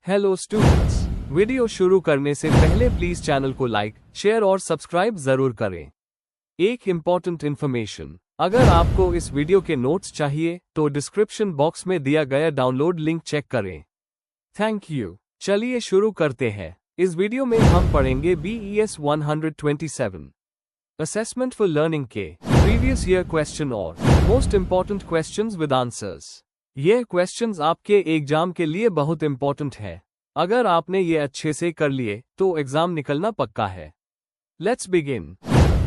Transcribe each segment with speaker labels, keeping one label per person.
Speaker 1: Hello students, video शुरू करने से पहले प्लीज चैनल को लाइक, शेयर और सब्सक्राइब जरूर करें। एक इम्पॉर्टेंट इन्फॉर्मेशन, अगर आपको इस वीडियो के नोट्स चाहिए तो डिस्क्रिप्शन बॉक्स में दिया गया डाउनलोड लिंक चेक करें। Thank you. चलिए शुरू करते हैं। इस वीडियो में हम पढ़ेंगे BES 127 असेसमेंट फॉर लर्निंग के प्रीवियस ईयर क्वेश्चन और most important questions with answers. ये क्वेश्चंस आपके एग्जाम के लिए बहुत इंपॉर्टेंट है। अगर आपने ये अच्छे से कर लिए तो एग्जाम निकलना पक्का है। Let's begin.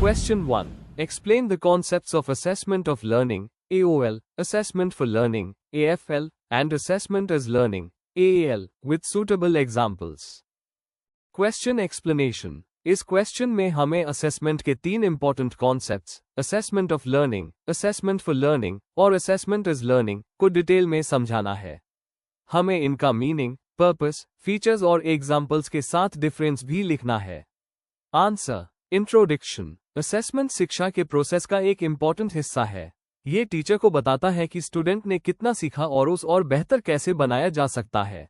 Speaker 1: Question 1, explain the concepts of assessment of learning AOL, assessment for learning AFL and assessment as learning AAL with suitable examples. Question explanation. इस क्वेश्चन में हमें असेसमेंट के 3 important concepts, assessment of learning, assessment for learning और assessment as learning को detail में समझाना है। हमें इनका मीनिंग, पर्पस, फीचर्स और एग्जाम्पल्स के साथ डिफरेंस भी लिखना है। आंसर। इंट्रोडक्शन। असेसमेंट शिक्षा के प्रोसेस का एक इंपॉर्टेंट हिस्सा है। ये टीचर को बताता है कि स्टूडेंट ने कितना सीखा और उस और बेहतर कैसे बनाया जा सकता है।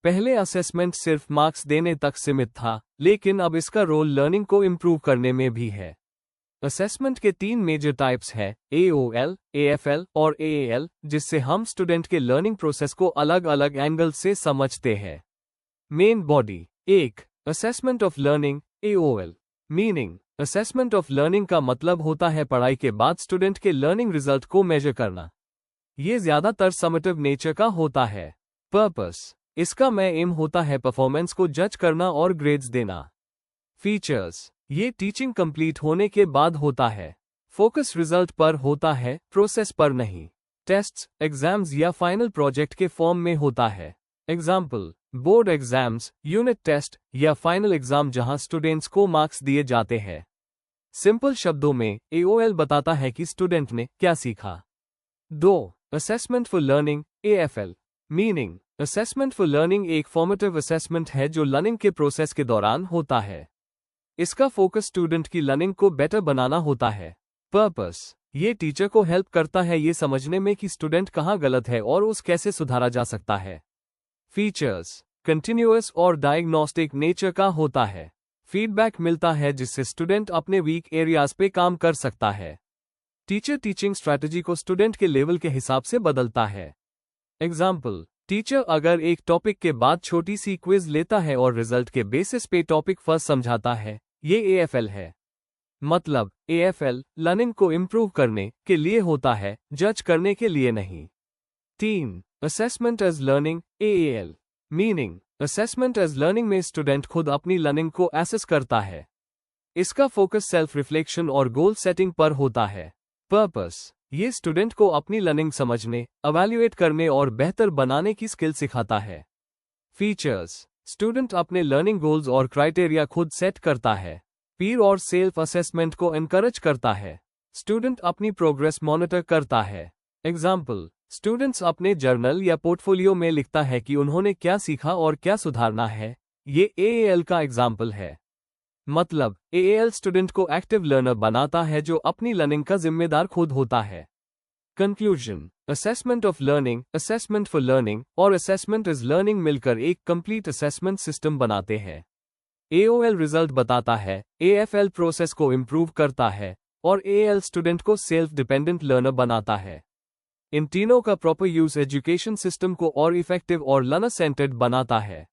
Speaker 1: पहले असेसमेंट सिर्फ मार्क्स देने तक सीमित था, लेकिन अब इसका रोल लर्निंग को इम्प्रूव करने में भी है। असेसमेंट के 3 मेजर टाइप्स हैं, AOL, AFL और AAL, जिससे हम स्टूडेंट के लर्निंग प्रोसेस को अलग अलग एंगल से समझते हैं। Main body. 1. Assessment of learning AOL। Meaning. Assessment of learning का मतलब होता है पढ़ाई के बाद स्टूडेंट के लर्निंग रिजल्ट को मेजर करना। ये ज्यादातर समेटिव नेचर का होता है। पर्पस। इसका एम होता है परफॉर्मेंस को जज करना और ग्रेड्स देना। फीचर्स। ये टीचिंग कंप्लीट होने के बाद होता है। फोकस रिजल्ट पर होता है, प्रोसेस पर नहीं। टेस्ट्स, एग्जाम्स या फाइनल प्रोजेक्ट के फॉर्म में होता है। Example, board exams, unit test या फाइनल एग्जाम जहां स्टूडेंट्स को मार्क्स दिए जाते हैं। सिंपल शब्दों में AOL बताता है कि स्टूडेंट ने क्या सीखा। 2. Assessment for learning AFL। Meaning. Assessment for learning एक फॉर्मेटिव असेसमेंट है जो लर्निंग के प्रोसेस के दौरान होता है। इसका फोकस स्टूडेंट की लर्निंग को बेटर बनाना होता है। पर्पस। ये टीचर को हेल्प करता है ये समझने में कि स्टूडेंट कहाँ गलत है और उस कैसे सुधारा जा सकता है। फीचर्स। कंटिन्यूअस और डायग्नोस्टिक नेचर का होता है। फीडबैक मिलता है जिससे स्टूडेंट अपने वीक एरियाज पे काम कर सकता है। टीचर टीचिंग स्ट्रैटेजी को स्टूडेंट के लेवल के हिसाब से बदलता है। एग्जाम्पल, टीचर अगर एक टॉपिक के बाद छोटी सी क्विज लेता है और रिजल्ट के बेसिस पे टॉपिक फर्स्ट समझाता है, ये AFL है। मतलब, AFL लर्निंग को इम्प्रूव करने के लिए होता है, जज करने के लिए नहीं। 3. Assessment as learning AAL। Meaning. Assessment as learning में स्टूडेंट खुद अपनी लर्निंग को एसेस करता है। इसका फोकस सेल्फ रिफ्लेक्शन और गोल सेटिंग पर होता है। पर्पस। ये स्टूडेंट को अपनी लर्निंग समझने, इवैल्यूएट करने और बेहतर बनाने की स्किल सिखाता है। फीचर्स। स्टूडेंट अपने लर्निंग गोल्स और क्राइटेरिया खुद सेट करता है। पीर और सेल्फ असेसमेंट को एनकरेज करता है। स्टूडेंट अपनी प्रोग्रेस मॉनिटर करता है। एग्जाम्पल, स्टूडेंट्स अपने जर्नल या पोर्टफोलियो में लिखता है कि उन्होंने क्या सीखा और क्या सुधारना है। ये AAL का एग्जाम्पल है। मतलब, AAL स्टूडेंट को एक्टिव लर्नर बनाता है जो अपनी लर्निंग का जिम्मेदार खुद होता है। Conclusion. Assessment of learning, assessment for learning और असेसमेंट इज लर्निंग मिलकर एक कंप्लीट असेसमेंट सिस्टम बनाते हैं। AOL रिजल्ट बताता है, AFL प्रोसेस को इम्प्रूव करता है और AAL स्टूडेंट को सेल्फ डिपेंडेंट लर्नर बनाता है। इन तीनों का प्रॉपर यूज एजुकेशन सिस्टम को और इफेक्टिव और लर्नर सेंटर्ड बनाता है।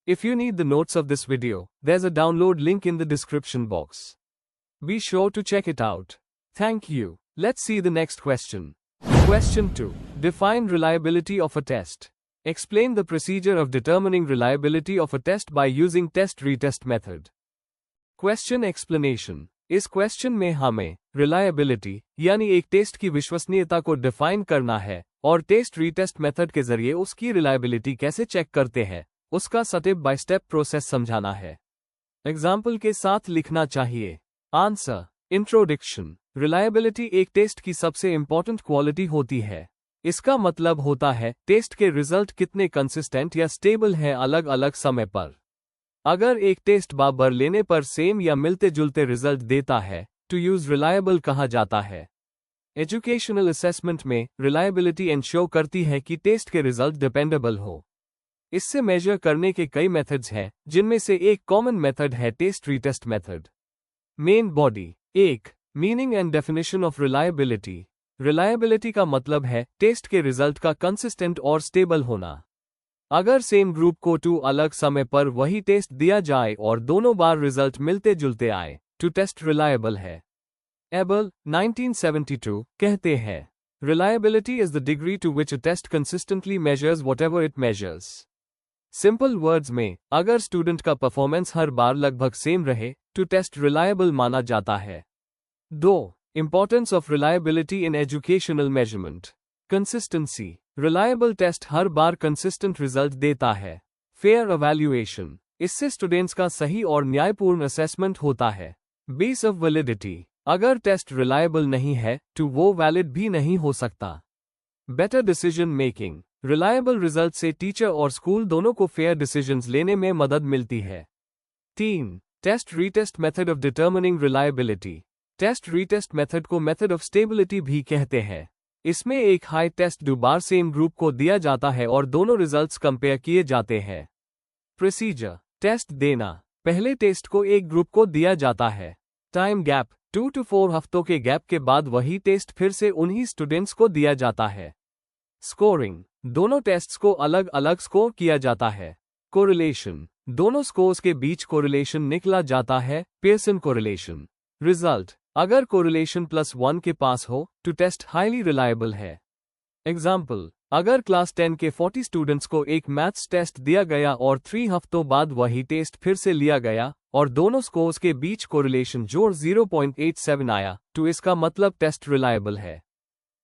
Speaker 1: If you need the notes of this video, there's a download link in the description box. Be sure to check it out. Thank you. Let's see the next question. Question 2. Define reliability of a test. Explain the procedure of determining reliability of a test by using test-retest method. Question explanation. इस question में हमें reliability यानी एक test की विश्वसनीयता को define करना है और टेस्ट-रीटेस्ट मेथड के जरिए उसकी reliability कैसे चेक करते हैं, उसका स्टेप बाय स्टेप प्रोसेस समझाना है। एग्जाम्पल के साथ लिखना चाहिए। आंसर। इंट्रोडक्शन। रिलायबिलिटी एक टेस्ट की सबसे इंपॉर्टेंट क्वालिटी होती है। इसका मतलब होता है टेस्ट के रिजल्ट कितने कंसिस्टेंट या स्टेबल हैं अलग अलग समय पर। अगर एक टेस्ट बार लेने पर सेम या मिलते जुलते रिजल्ट देता है तो यूज रिलायबल कहा जाता है। एजुकेशनल असेसमेंट में रिलायबिलिटी इंश्योर करती है कि टेस्ट के रिजल्ट डिपेंडेबल हो। इससे मेजर करने के कई मेथड्स हैं, जिनमें से एक कॉमन मेथड है test retest method. Main body. 1. Meaning and definition of reliability. Reliability का मतलब है टेस्ट के रिजल्ट का कंसिस्टेंट और स्टेबल होना। अगर सेम ग्रुप को 2 अलग समय पर वही टेस्ट दिया जाए और दोनों बार रिजल्ट मिलते जुलते आए, तो टेस्ट रिलायबल है। एबल 1972 कहते हैं, Reliability is the degree to which a test consistently measures whatever it measures. Simple words में, अगर स्टूडेंट का परफॉर्मेंस हर बार लगभग सेम रहे, तो टेस्ट रिलायबल माना जाता है। 2. Importance of reliability in educational measurement. Consistency. Reliable test हर बार कंसिस्टेंट रिजल्ट देता है। Fair evaluation. इससे स्टूडेंट्स का सही और न्यायपूर्ण असेसमेंट होता है। Base of validity. अगर टेस्ट रिलायबल नहीं है तो वो वैलिड भी नहीं हो सकता। Better decision making. Reliable result से टीचर और स्कूल दोनों को फेयर डिसीजंस लेने में मदद मिलती है। 3. Test retest method of determining reliability. Test retest method को मेथड ऑफ स्टेबिलिटी भी कहते हैं। इसमें एक हाई टेस्ट 2 बार सेम ग्रुप को दिया जाता है और दोनों रिजल्ट्स कंपेयर किए जाते हैं। प्रोसीजर। टेस्ट देना। पहले टेस्ट को एक ग्रुप को दिया जाता है। Time gap. 2 to 4 हफ्तों के गैप के बाद वही टेस्ट फिर से उन्हीं स्टूडेंट्स को दिया जाता है। स्कोरिंग। दोनों टेस्ट्स को अलग अलग स्कोर किया जाता है। कोरिलेशन। दोनों स्कोर्स के बीच कोरिलेशन निकला जाता है, पियर्सन कोरिलेशन। रिजल्ट। अगर कोरिलेशन +1 के पास हो तो टेस्ट हाईली रिलायबल है। एग्जाम्पल, अगर क्लास 10 के 40 स्टूडेंट्स को एक मैथ्स टेस्ट दिया गया और 3 हफ्तों बाद वही टेस्ट फिर से लिया गया और दोनों स्कोर्स के बीच कोरिलेशन जोड़ 0.87 आया, तो इसका मतलब टेस्ट रिलायबल है।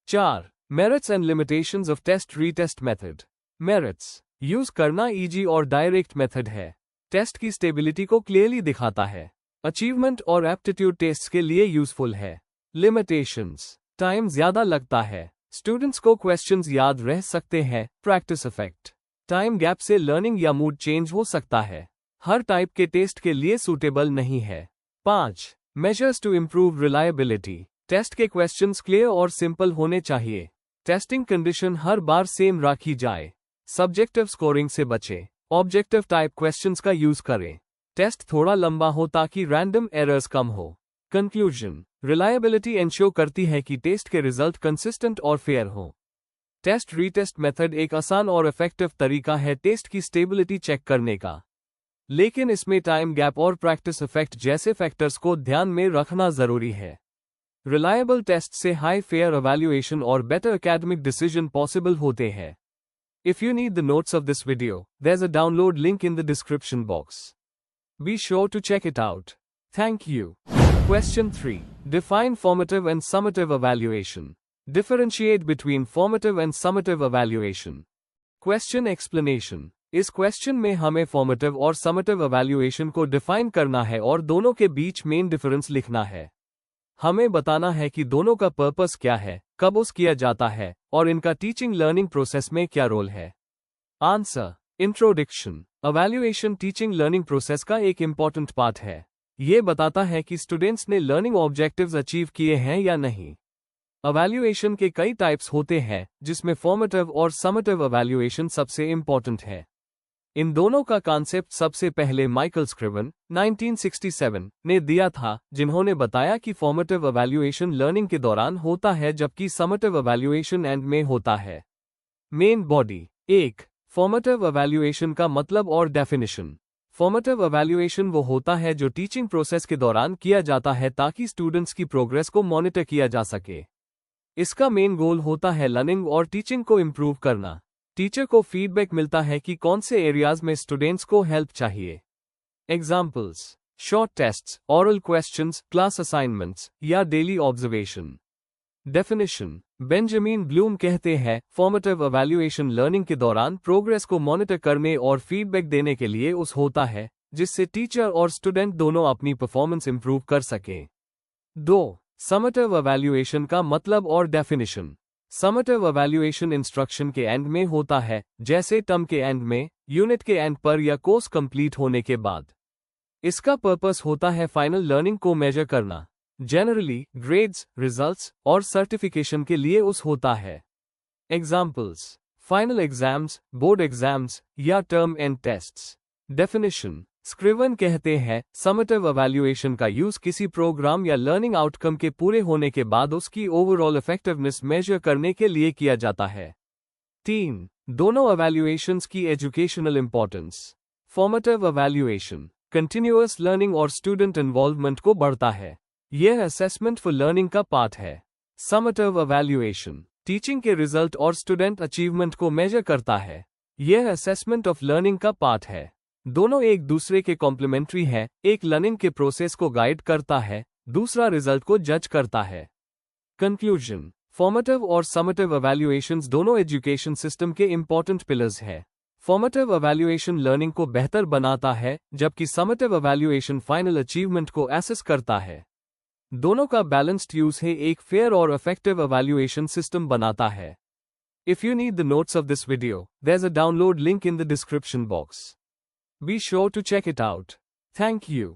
Speaker 1: 4. Merits and limitations of test retest method. Merits. Use करना इजी और डायरेक्ट मेथड है। टेस्ट की स्टेबिलिटी को क्लियरली दिखाता है। अचीवमेंट और एप्टीट्यूड टेस्ट के लिए यूजफुल है। लिमिटेशंस। टाइम ज्यादा लगता है। स्टूडेंट्स को क्वेश्चंस याद रह सकते हैं। Practice effect. टाइम गैप से लर्निंग या मूड चेंज हो सकता है। हर टाइप के टेस्ट के लिए सूटेबल नहीं है। 5. Measures to improve reliability. Test के क्वेश्चंस क्लियर और सिंपल होने चाहिए। टेस्टिंग कंडीशन हर बार सेम रखी जाए। सब्जेक्टिव स्कोरिंग से बचें। ऑब्जेक्टिव टाइप क्वेश्चंस का यूज करें। टेस्ट थोड़ा लंबा हो ताकि रैंडम एरर्स कम हो। कंक्लूजन। रिलायबिलिटी इंश्योर करती है कि टेस्ट के रिजल्ट कंसिस्टेंट और फेयर हो। टेस्ट रीटेस्ट मेथड एक आसान और इफेक्टिव तरीका है टेस्ट की स्टेबिलिटी चेक करने का, लेकिन इसमें टाइम गैप और प्रैक्टिस इफेक्ट जैसे फैक्टर्स को ध्यान में रखना जरूरी है। रिलायबल टेस्ट से हाई फेयर evaluation और बेटर academic डिसीजन पॉसिबल होते हैं। If you need the notes of this video, there's a download link in the description box. Be sure to check it out. Thank you. Question 3. Define formative and summative evaluation. Differentiate between formative and summative evaluation. Question explanation. इस question में हमें formative और summative evaluation को define करना है और दोनों के बीच मेन डिफरेंस लिखना है। हमें बताना है कि दोनों का पर्पस क्या है, कब यूज किया जाता है और इनका टीचिंग लर्निंग प्रोसेस में क्या रोल है। Answer. Introduction. evaluation teaching learning process का एक इम्पॉर्टेंट पार्ट है। ये बताता है कि स्टूडेंट्स ने लर्निंग ऑब्जेक्टिव्स अचीव किए हैं या नहीं। evaluation के कई टाइप्स होते हैं, जिसमें फॉर्मेटिव और समेटिव evaluation सबसे इम्पॉर्टेंट है। इन दोनों का कॉन्सेप्ट सबसे पहले माइकल स्क्रिवन 1967 ने दिया था, जिन्होंने बताया कि फॉर्मेटिव evaluation लर्निंग के दौरान होता है जबकि समेटिव evaluation एंड में होता है। Main body. 1. फॉर्मेटिव evaluation का मतलब और डेफिनेशन। फॉर्मेटिव evaluation वो होता है जो टीचिंग प्रोसेस के दौरान किया जाता है ताकि स्टूडेंट्स की प्रोग्रेस को मॉनिटर किया जा सके। इसका मेन गोल होता है लर्निंग और टीचिंग को इम्प्रूव करना। टीचर को फीडबैक मिलता है कि कौन से एरियाज में स्टूडेंट्स को हेल्प चाहिए। Examples: short tests, oral questions, class assignments या daily observation. Definition. Benjamin Bloom कहते हैं, फॉर्मेटिव evaluation लर्निंग के दौरान प्रोग्रेस को मॉनिटर करने और फीडबैक देने के लिए उस होता है, जिससे टीचर और स्टूडेंट दोनों अपनी परफॉर्मेंस इंप्रूव कर सकें। 2. समेटिव evaluation का मतलब और डेफिनेशन। समेटिव evaluation इंस्ट्रक्शन के एंड में होता है, जैसे टर्म के एंड में, यूनिट के एंड पर या कोर्स कंप्लीट होने के बाद। इसका पर्पस होता है फाइनल लर्निंग को मेजर करना। जनरली ग्रेड्स, रिजल्ट्स और सर्टिफिकेशन के लिए उस होता है। Examples: final exams, board exams या टर्म एंड टेस्ट्स। डेफिनेशन। स्क्रिवन कहते हैं समेटिव इवैल्यूएशन का यूज किसी प्रोग्राम या लर्निंग आउटकम के पूरे होने के बाद उसकी ओवरऑल इफेक्टिवनेस मेजर करने के लिए किया जाता है। 3. दोनों इवैल्यूएशंस की educational importance. Formative evaluation continuous learning और स्टूडेंट इन्वॉल्वमेंट को बढ़ता है। यह असेसमेंट फॉर लर्निंग का पार्ट है। समेटिव इवैल्यूएशन टीचिंग के रिजल्ट और स्टूडेंट अचीवमेंट को मेजर करता है। यह असेसमेंट ऑफ लर्निंग का पार्ट है। दोनों एक दूसरे के कॉम्प्लीमेंट्री हैं, एक लर्निंग के प्रोसेस को गाइड करता है, दूसरा रिजल्ट को जज करता है। कंक्लूजन। फॉर्मेटिव और समेटिव इवैल्यूएशंस दोनों एजुकेशन सिस्टम के इंपॉर्टेंट पिलर्स हैं। फॉर्मेटिव इवैल्यूएशन लर्निंग को बेहतर बनाता है, जबकि समेटिव इवैल्यूएशन फाइनल अचीवमेंट को एसेस करता है। दोनों का बैलेंस्ड यूज है एक फेयर और इफेक्टिव इवैल्यूएशन सिस्टम बनाता है। If you need the notes of this video, there's a download link in the description box. Be sure to check it out. Thank you.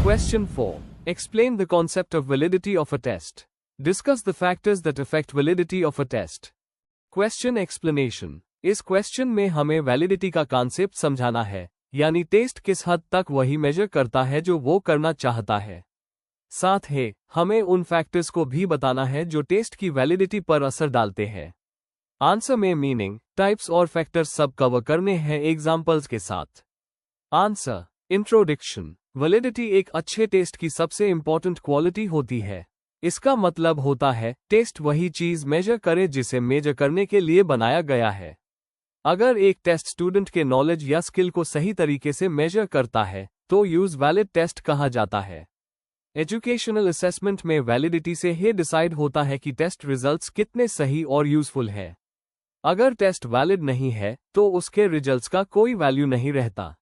Speaker 1: Question 4. Explain the concept of validity of a test. Discuss the factors that affect validity of a test. Question explanation. इस question में हमें validity का concept समझाना है, यानी test किस हद तक वही मेजर करता है जो वो करना चाहता है। साथ ही हमें उन फैक्टर्स को भी बताना है जो टेस्ट की वैलिडिटी पर असर डालते हैं। आंसर में मीनिंग, टाइप्स और फैक्टर्स सब कवर करने हैं एग्जाम्पल्स के साथ। आंसर। इंट्रोडक्शन। वैलिडिटी एक अच्छे टेस्ट की सबसे इंपॉर्टेंट क्वालिटी होती है। इसका मतलब होता है टेस्ट वही चीज मेजर करे जिसे मेजर करने के लिए बनाया गया है। अगर एक टेस्ट स्टूडेंट के नॉलेज या स्किल को सही तरीके से मेजर करता है तो यूज वैलिड टेस्ट कहा जाता है। एजुकेशनल असेसमेंट में वैलिडिटी से ही डिसाइड होता है कि टेस्ट रिजल्ट्स कितने सही और यूजफुल है। अगर टेस्ट वैलिड नहीं है तो उसके रिजल्ट्स का कोई वैल्यू नहीं रहता।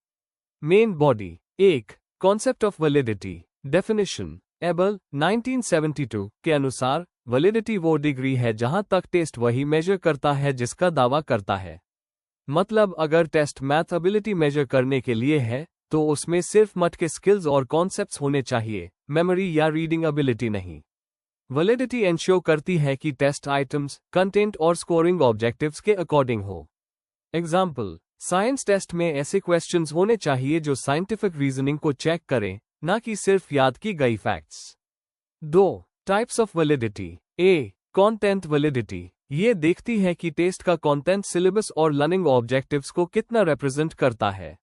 Speaker 1: Main body. 1. Concept of validity. Definition. Able 1972 के अनुसार वैलिडिटी वो डिग्री है जहां तक टेस्ट वही मेजर करता है जिसका दावा करता है। मतलब अगर टेस्ट मैथ एबिलिटी मेजर करने के लिए है तो उसमें सिर्फ मट के स्किल्स और कॉन्सेप्ट्स होने चाहिए, मेमोरी या रीडिंग एबिलिटी नहीं। वैलिडिटी एंश्योर करती है कि टेस्ट आइटम्स, कंटेंट और स्कोरिंग ऑब्जेक्टिव्स के अकॉर्डिंग हो। एग्जाम्पल। साइंस टेस्ट में ऐसे क्वेश्चंस होने चाहिए जो साइंटिफिक रीजनिंग को चेक करें, ना कि सिर्फ याद की गई facts. 2. Types of validity. A. Content validity. ये देखती है कि टेस्ट का कंटेंट सिलेबस और लर्निंग ऑब्जेक्टिव्स को कितना रिप्रेजेंट करता है।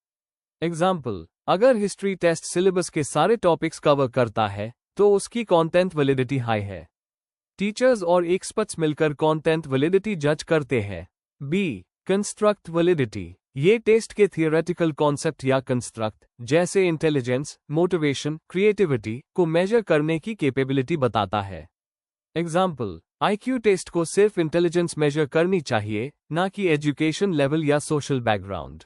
Speaker 1: एग्जाम्पल। अगर हिस्ट्री टेस्ट सिलेबस के सारे टॉपिक्स कवर करता है तो उसकी कंटेंट वैलिडिटी हाई है। टीचर्स और एक्सपर्ट्स मिलकर कंटेंट वैलिडिटी जज करते हैं। बी. Construct validity. ये टेस्ट के थियोरेटिकल कॉन्सेप्ट या कंस्ट्रक्ट जैसे इंटेलिजेंस, मोटिवेशन, क्रिएटिविटी को मेजर करने की कैपेबिलिटी बताता है। एग्जाम्पल। आईक्यू टेस्ट को सिर्फ इंटेलिजेंस मेजर करनी चाहिए, ना कि एजुकेशन लेवल या सोशल बैकग्राउंड।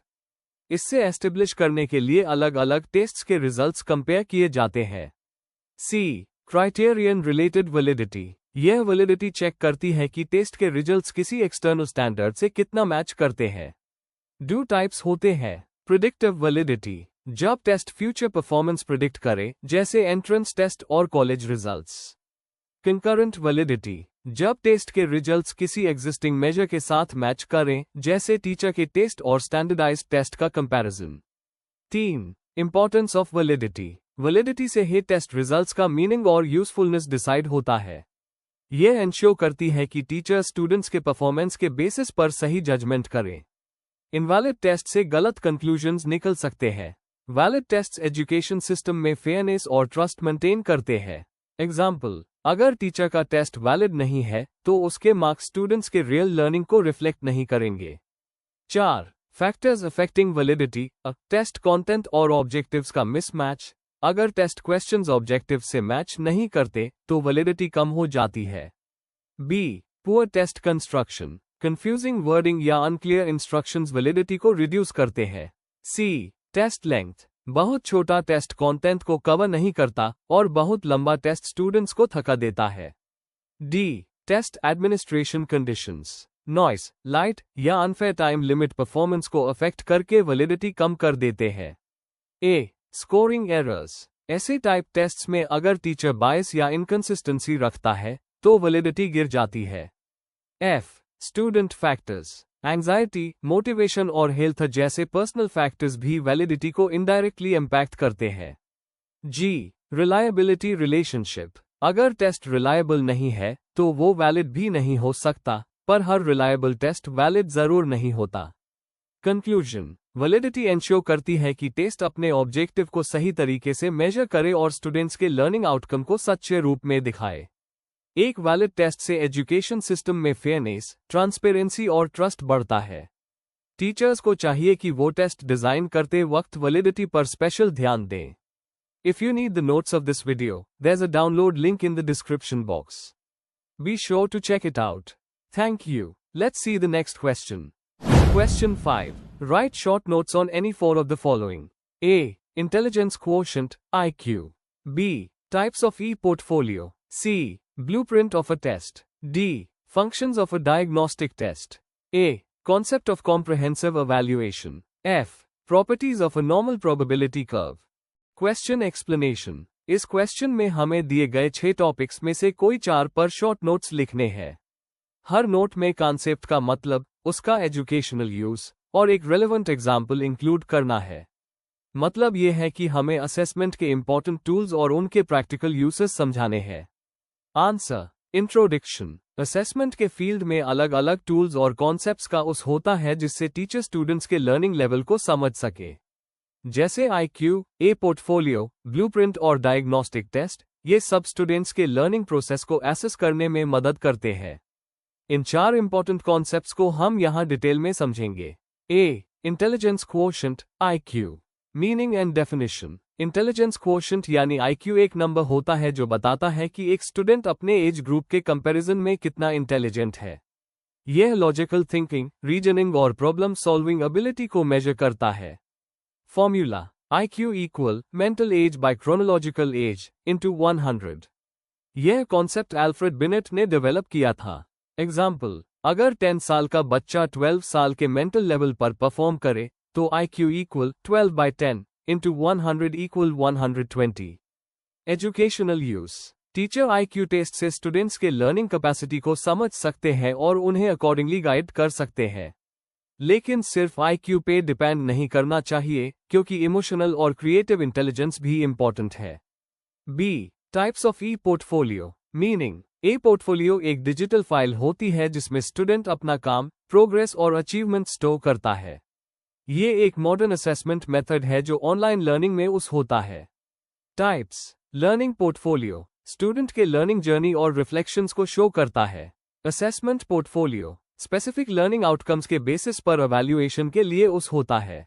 Speaker 1: इससे एस्टेब्लिश करने के लिए अलग अलग टेस्ट्स के रिजल्ट्स कंपेयर किए जाते हैं। सी. Criterion related validity. यह वैलिडिटी चेक करती है कि टेस्ट के रिजल्ट्स किसी एक्सटर्नल स्टैंडर्ड से कितना मैच करते हैं। दो टाइप्स होते हैं। प्रिडिक्टिव वैलिडिटी, जब टेस्ट फ्यूचर परफॉर्मेंस प्रिडिक्ट करे, जैसे एंट्रेंस टेस्ट और कॉलेज रिजल्ट्स। कंकरेंट वैलिडिटी, जब टेस्ट के रिजल्ट्स किसी एग्जिस्टिंग मेजर के साथ मैच करें, जैसे टीचर के टेस्ट और स्टैंडर्डाइज्ड टेस्ट का comparison. 3. Importance of validity. Validity से ही टेस्ट रिजल्ट्स का मीनिंग और यूजफुलनेस डिसाइड होता है। यह एंश्योर करती है कि टीचर स्टूडेंट्स के परफॉर्मेंस के बेसिस पर सही जजमेंट करें। इनवैलिड टेस्ट से गलत कंक्लूजन्स निकल सकते हैं। वैलिड टेस्ट्स एजुकेशन सिस्टम में फेयरनेस और ट्रस्ट मेंटेन करते हैं। एग्जाम्पल। अगर टीचर का टेस्ट वैलिड नहीं है तो उसके मार्क्स स्टूडेंट्स के रियल लर्निंग को रिफ्लेक्ट नहीं करेंगे। 4. Factors affecting validity. Test content और ऑब्जेक्टिव्स का मिसमैच। अगर टेस्ट क्वेश्चंस ऑब्जेक्टिव से मैच नहीं करते तो वैलिडिटी कम हो जाती है। B. Poor test construction. Confusing wording या अनक्लियर इंस्ट्रक्शंस वैलिडिटी को रिड्यूस करते हैं। सी. Test length. बहुत छोटा टेस्ट कंटेंट को कवर नहीं करता और बहुत लंबा टेस्ट स्टूडेंट्स को थका देता है। D. Test administration conditions. Noise, light या अनफेयर टाइम लिमिट परफॉर्मेंस को अफेक्ट करके वैलिडिटी कम कर देते हैं। ए. Scoring errors. ऐसे टाइप टेस्ट्स में अगर टीचर बायस या इनकंसिस्टेंसी रखता है तो वैलिडिटी गिर जाती है। F. Student factors. Anxiety, motivation और हेल्थ जैसे पर्सनल फैक्टर्स भी वैलिडिटी को इनडायरेक्टली इम्पैक्ट करते हैं। जी, रिलायबिलिटी रिलेशनशिप। अगर टेस्ट रिलायबल नहीं है तो वो वैलिड भी नहीं हो सकता, पर हर रिलायबल टेस्ट वैलिड जरूर नहीं होता। कंक्लूजन, वैलिडिटी एंश्योर करती है कि टेस्ट अपने ऑब्जेक्टिव को सही तरीके से मेजर करे और स्टूडेंट्स के लर्निंग आउटकम को सच्चे रूप में दिखाए। एक वैलिड टेस्ट से एजुकेशन सिस्टम में फेयरनेस, ट्रांसपेरेंसी और ट्रस्ट बढ़ता है। टीचर्स को चाहिए कि वो टेस्ट डिजाइन करते वक्त वैलिडिटी पर स्पेशल ध्यान दें। If you need the notes of this video, there's a download link in the description box. Be sure to check it out. Thank you. Let's see the next question. Question 5. Write short notes on any four of the following. A. Intelligence quotient, IQ. B. Types of e-portfolio. C. Blueprint of a test. D. Functions of a diagnostic test. A. Concept of comprehensive evaluation. F. Properties of a normal probability curve. Question explanation. इस question में हमें दिए गए 6 topics में से कोई 4 पर short notes लिखने हैं। हर नोट में कॉन्सेप्ट का मतलब, उसका एजुकेशनल यूज और एक रेलेवेंट एग्जाम्पल इंक्लूड करना है। मतलब यह है कि हमें असेसमेंट के इंपॉर्टेंट टूल्स और उनके प्रैक्टिकल यूसेस समझाने हैं। Answer, introduction. असेसमेंट के फील्ड में अलग अलग टूल्स और कॉन्सेप्ट्स का उस होता है जिससे टीचर स्टूडेंट्स के लर्निंग लेवल को समझ सके। जैसे IQ, ए पोर्टफोलियो, ब्लूप्रिंट और डायग्नोस्टिक टेस्ट, ये सब स्टूडेंट्स के लर्निंग प्रोसेस को एसेस करने में मदद करते हैं। इन 4 इंपॉर्टेंट कॉन्सेप्ट्स को हम यहाँ डिटेल में समझेंगे। A. Intelligence quotient, IQ। Meaning and definition. Intelligence quotient यानी IQ एक नंबर होता है जो बताता है कि एक स्टूडेंट अपने एज ग्रुप के कंपैरिजन में कितना इंटेलिजेंट है। यह लॉजिकल थिंकिंग, रीजनिंग और प्रॉब्लम सॉल्विंग एबिलिटी को मेजर करता है। Formula: IQ equal mental age by chronological age into 100। यह कॉन्सेप्ट अल्फ्रेड बिनेट ने डेवलप किया था। एग्जाम्पल, अगर 10 साल का बच्चा 12 साल के मेंटल लेवल पर परफॉर्म करे तो IQ equal 12/10 into 100 equal 120। Educational use. Teacher IQ test से स्टूडेंट्स के लर्निंग कैपेसिटी को समझ सकते हैं और उन्हें अकॉर्डिंगली गाइड कर सकते हैं। लेकिन सिर्फ IQ पे डिपेंड नहीं करना चाहिए, क्योंकि इमोशनल और क्रिएटिव इंटेलिजेंस भी इंपॉर्टेंट है। B. Types of E portfolio. Meaning, A portfolio एक डिजिटल फाइल होती है जिसमें स्टूडेंट अपना काम, प्रोग्रेस और अचीवमेंट स्टोर करता है। ये एक मॉडर्न असेसमेंट मेथड है जो ऑनलाइन लर्निंग में उस होता है। टाइप्स। लर्निंग पोर्टफोलियो स्टूडेंट के लर्निंग जर्नी और रिफ्लेक्शंस को शो करता है। Assessment portfolio specific learning outcomes के बेसिस पर एवैल्यूएशन के लिए उस होता है।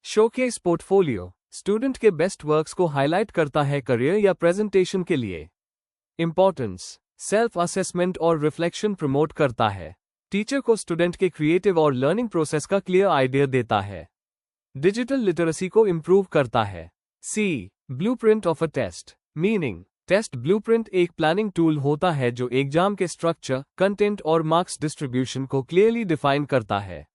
Speaker 1: शोकेस पोर्टफोलियो स्टूडेंट के बेस्ट वर्क्स को हाईलाइट करता है करियर या प्रेजेंटेशन के लिए। इंपॉर्टेंस सेल्फ असेसमेंट और रिफ्लेक्शन प्रमोट करता है। टीचर को स्टूडेंट के क्रिएटिव और लर्निंग प्रोसेस का क्लियर आइडिया देता है। डिजिटल लिटरेसी को इंप्रूव करता है। C. Blueprint of a test. Meaning, test blueprint एक प्लानिंग टूल होता है जो एग्जाम के स्ट्रक्चर, कंटेंट और मार्क्स डिस्ट्रीब्यूशन को क्लियरली डिफाइन करता है।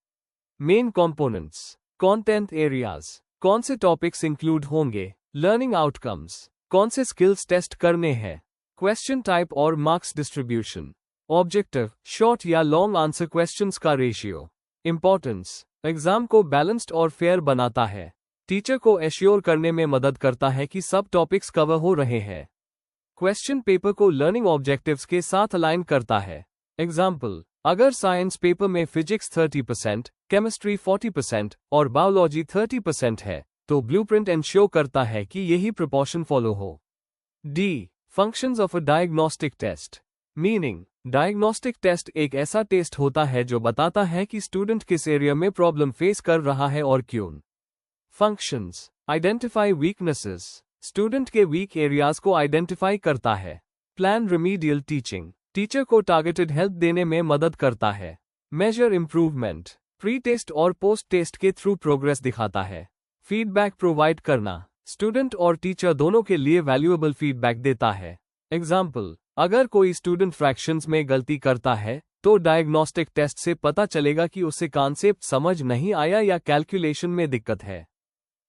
Speaker 1: Main components. कंटेंट एरियाज, कौन से टॉपिक्स इंक्लूड होंगे। लर्निंग आउटकम्स, कौन से स्किल्स टेस्ट करने हैं। क्वेश्चन टाइप और मार्क्स डिस्ट्रीब्यूशन। ऑब्जेक्टिव, शॉर्ट या लॉन्ग आंसर क्वेश्चंस का रेशियो। इंपॉर्टेंस, एग्जाम को बैलेंस्ड और फेयर बनाता है। टीचर को एश्योर करने में मदद करता है कि सब टॉपिक्स कवर हो रहे हैं। क्वेश्चन पेपर को लर्निंग ऑब्जेक्टिव्स के साथ अलाइन करता है। एग्जाम्पल, अगर साइंस पेपर में फिजिक्स 30%, केमिस्ट्री 40% और बायोलॉजी 30% है, तो ब्लूप्रिंट एंश्योर करता है कि यही प्रोपोर्शन फॉलो हो। D. Functions of a diagnostic test. Meaning, diagnostic test एक ऐसा टेस्ट होता है जो बताता है कि स्टूडेंट किस एरिया में प्रॉब्लम फेस कर रहा है और क्यों। फंक्शंस, आइडेंटिफाई वीकनेसेस स्टूडेंट के वीक एरियाज को आइडेंटिफाई करता है। प्लान रिमीडियल टीचिंग टीचर को टारगेटेड हेल्प देने में मदद करता है। मेजर इंप्रूवमेंट प्री टेस्ट और पोस्ट टेस्ट के थ्रू प्रोग्रेस दिखाता है। फीडबैक प्रोवाइड करना स्टूडेंट और टीचर दोनों के लिए वैल्यूएबल फीडबैक देता है। एग्जाम्पल, अगर कोई स्टूडेंट फ्रैक्शंस में गलती करता है तो डायग्नोस्टिक टेस्ट से पता चलेगा कि उसे कॉन्सेप्ट समझ नहीं आया या कैलकुलेशन में दिक्कत है।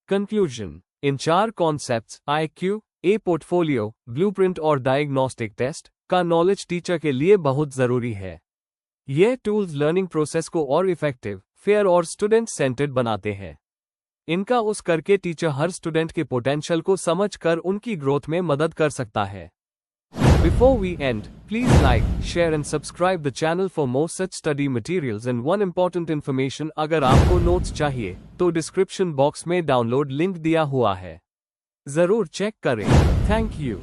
Speaker 1: कंक्लूजन, इन 4 कॉन्सेप्ट्स IQ, ए पोर्टफोलियो, ब्लूप्रिंट और डायग्नोस्टिक टेस्ट का नॉलेज टीचर के लिए बहुत जरूरी है। यह टूल्स लर्निंग प्रोसेस को और इफेक्टिव, फेयर और स्टूडेंट सेंटर्ड बनाते हैं। इनका उस करके टीचर हर स्टूडेंट के पोटेंशियल को समझकर उनकी ग्रोथ में मदद कर सकता है। Before we end, please like, share and subscribe the channel for more such study materials and one important information अगर आपको नोट्स चाहिए तो डिस्क्रिप्शन बॉक्स में डाउनलोड लिंक दिया हुआ है, जरूर चेक करें। Thank you.